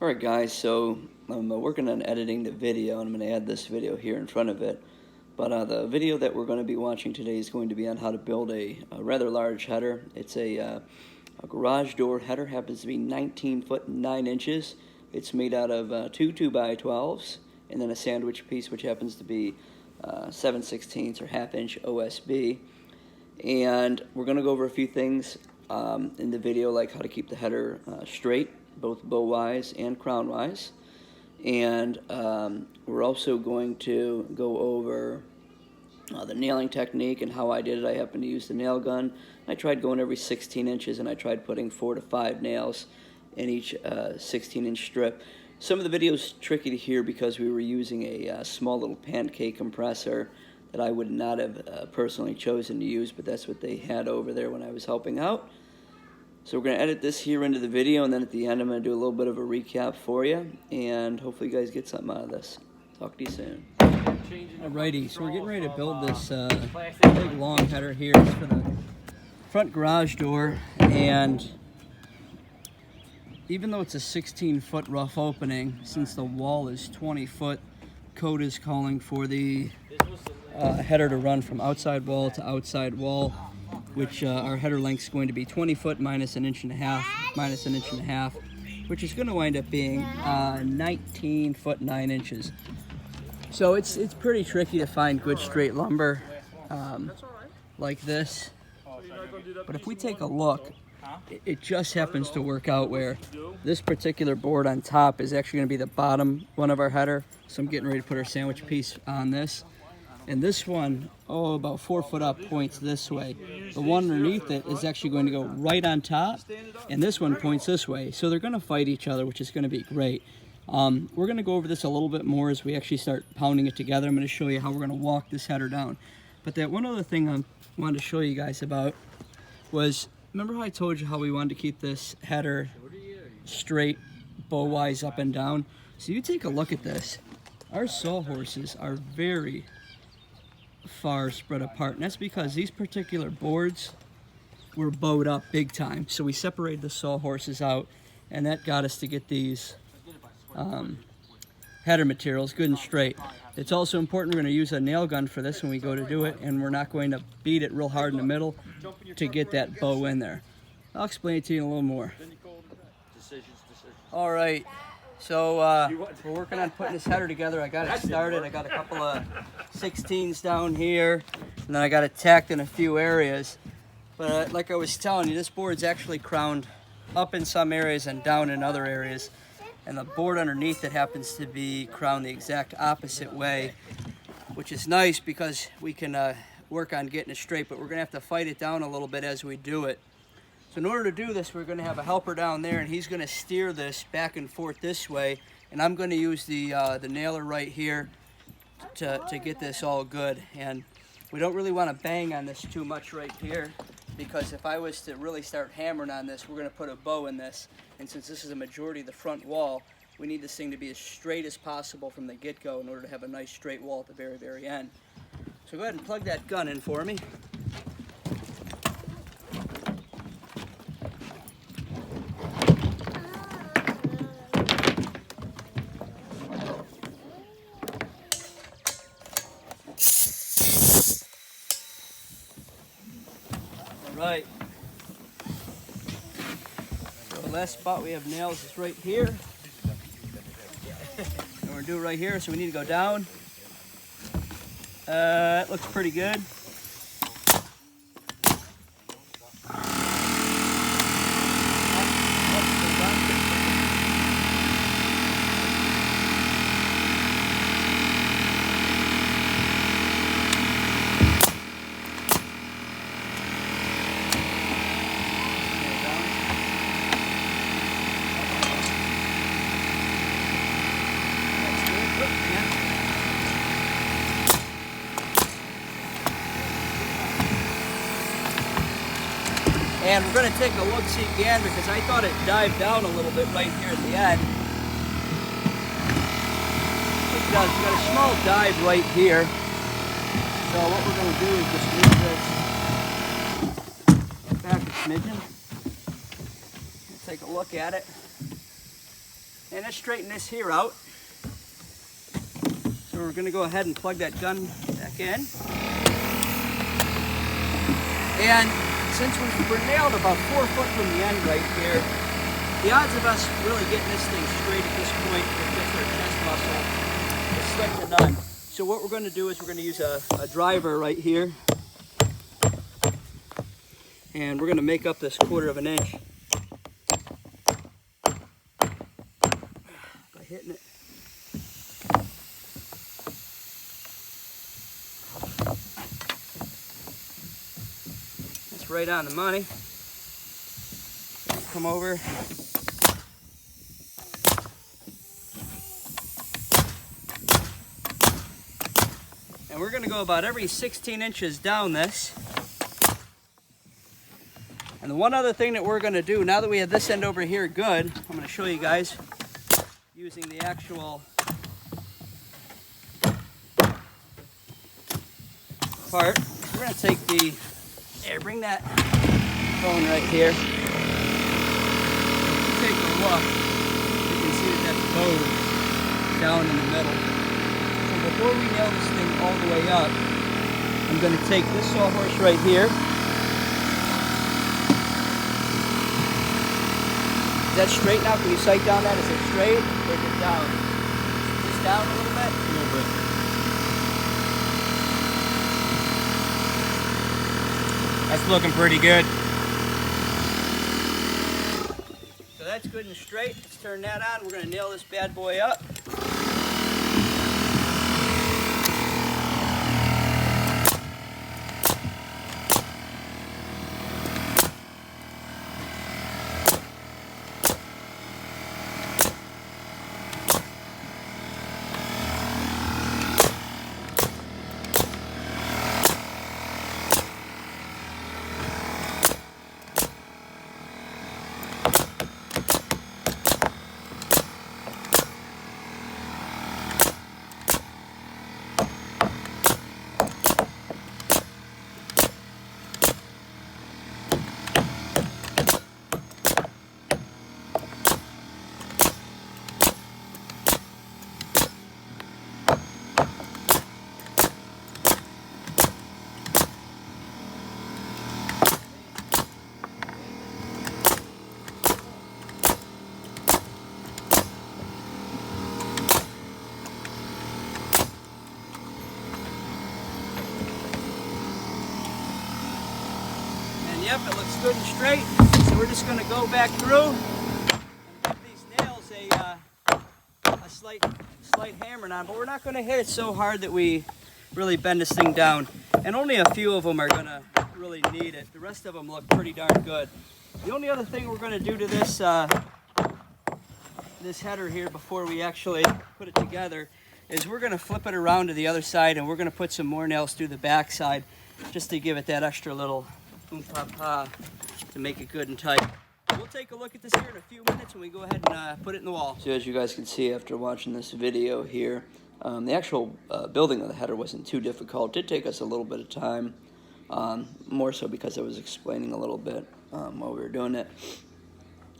Alright guys, so I'm working on editing the video, and I'm going to add this video here in front of it. But the video that we're going to be watching today is going to be on how to build a rather large header. It's a garage door header, happens to be 19 foot 9 inches. It's made out of two 2x12s, and then a sandwich piece which happens to be 7/16 or half-inch OSB. And we're going to go over a few things in the video, like how to keep the header straight, both bow-wise and crown-wise. And we're also going to go over the nailing technique and how I did it. I happened to use the nail gun. I tried going every 16 inches, and I tried putting 4 to 5 nails in each 16-inch strip. Some of the video is tricky to hear because we were using a small little pancake compressor that I would not have personally chosen to use, but that's what they had over there when I was helping out. So we're going to edit this here into the video, and then at the end I'm going to do a little bit of a recap for you, and hopefully you guys get something out of this. Talk to you soon. Alrighty, so we're getting ready to build this big long header here. It's for the front garage door, and even though it's a 16-foot rough opening, since the wall is 20 foot, code is calling for the header to run from outside wall to outside wall, which our header length is going to be 20 foot minus an inch and a half, which is going to wind up being 19 foot 9 inches. So it's pretty tricky to find good straight lumber like this. But if we take a look, it just happens to work out where this particular board on top is actually going to be the bottom one of our header. So I'm getting ready to put our sandwich piece on this. And this one, about 4 foot up, points this way. The one underneath it is actually going to go right on top, and this one points this way. So they're going to fight each other, which is going to be great. We're going to go over this a little bit more as we actually start pounding it together. I'm going to show you how we're going to walk this header down. But that one other thing I wanted to show you guys about was, remember how I told you how we wanted to keep this header straight, bow-wise up and down? So you take a look at this. Our sawhorses are very far spread apart, and that's because these particular boards were bowed up big time. So we separated the sawhorses out, and that got us to get these header materials good and straight. It's also important we're going to use a nail gun for this when we go to do it, and we're not going to beat it real hard in the middle to get that bow in there. I'll explain it to you in a little more. All right, so we're working on putting this header together. I got it started. I got a couple of 16s down here, and then I got it tacked in a few areas. But like I was telling you, this board's actually crowned up in some areas and down in other areas. And the board underneath it happens to be crowned the exact opposite way, which is nice because we can work on getting it straight, but we're going to have to fight it down a little bit as we do it. So in order to do this, we're going to have a helper down there, and he's going to steer this back and forth this way, and I'm going to use the nailer right here to get this all good. And we don't really want to bang on this too much right here, because if I was to really start hammering on this, we're going to put a bow in this. And since this is a majority of the front wall, we need this thing to be as straight as possible from the get-go in order to have a nice straight wall at the very, very end. So go ahead and plug that gun in for me. Right. So the last spot we have nails is right here. And we're going to do it right here, so we need to go down. That looks pretty good. And we're going to take a look-see gander because I thought it dived down a little bit right here at the end. It does. We've got a small dive right here. So what we're going to do is just move this back a smidgen. Take a look at it. And let's straighten this here out. So we're going to go ahead and plug that gun back in. And since we're nailed about 4 foot from the end right here, the odds of us really getting this thing straight at this point with just our chest muscle is slim to none. So what we're going to do is we're going to use a driver right here. And we're going to make up this 1/4 of an inch by hitting it. That's right on the money. Come over. And we're going to go about every 16 inches down this. And the one other thing that we're going to do, now that we have this end over here good, I'm going to show you guys using the actual part. We're going to take the, here, bring that phone right here. If you take a look, you can see that that's bowed down in the middle. So before we nail this thing all the way up, I'm going to take this sawhorse right here. Is that straight now? Can you sight down that? Is it straight or is it down? Just down a little bit? A little bit. That's looking pretty good. So that's good and straight. Let's turn that on. We're going to nail this bad boy up. Yep, it looks good and straight. So we're just going to go back through and give these nails a slight hammering on, but we're not going to hit it so hard that we really bend this thing down. And only a few of them are going to really need it. The rest of them look pretty darn good. The only other thing we're going to do to this this header here before we actually put it together is we're going to flip it around to the other side, and we're going to put some more nails through the back side just to give it that extra little oomph-pa-pa to make it good and tight. We'll take a look at this here in a few minutes when we go ahead and put it in the wall. So as you guys can see after watching this video here, the actual building of the header wasn't too difficult. It did take us a little bit of time, more so because I was explaining a little bit while we were doing it.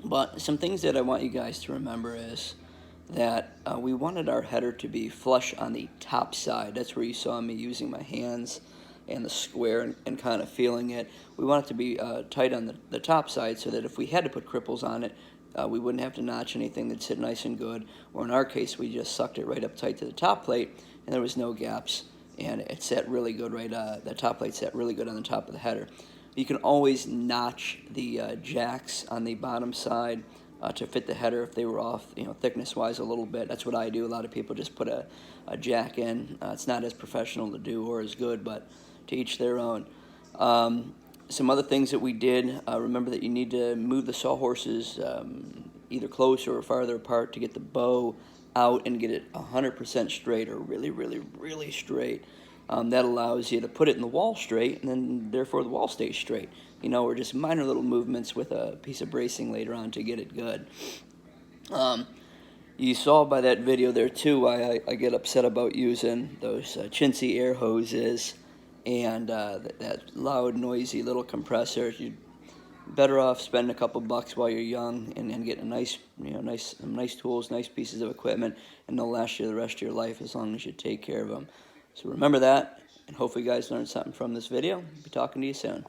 But some things that I want you guys to remember is that we wanted our header to be flush on the top side. That's where you saw me using my hands and the square and kind of feeling it. We want it to be tight on the top side so that if we had to put cripples on it, we wouldn't have to notch anything. That'd sit nice and good. Or in our case, we just sucked it right up tight to the top plate and there was no gaps, and it sat really good right, that top plate sat really good on the top of the header. You can always notch the jacks on the bottom side to fit the header if they were off, thickness-wise a little bit. That's what I do. A lot of people just put a jack in. It's not as professional to do or as good, but to each their own. Some other things that we did, remember that you need to move the sawhorses either closer or farther apart to get the bow out and get it 100% straight, or really, really, really straight. That allows you to put it in the wall straight, and then therefore the wall stays straight. Or just minor little movements with a piece of bracing later on to get it good. You saw by that video there too why I get upset about using those chintzy air hoses and that loud, noisy little compressor. You better off spending a couple bucks while you're young and getting a nice, some nice tools, nice pieces of equipment, and they'll last you the rest of your life as long as you take care of them. So remember that, and hopefully you guys learned something from this video. I'll be talking to you soon.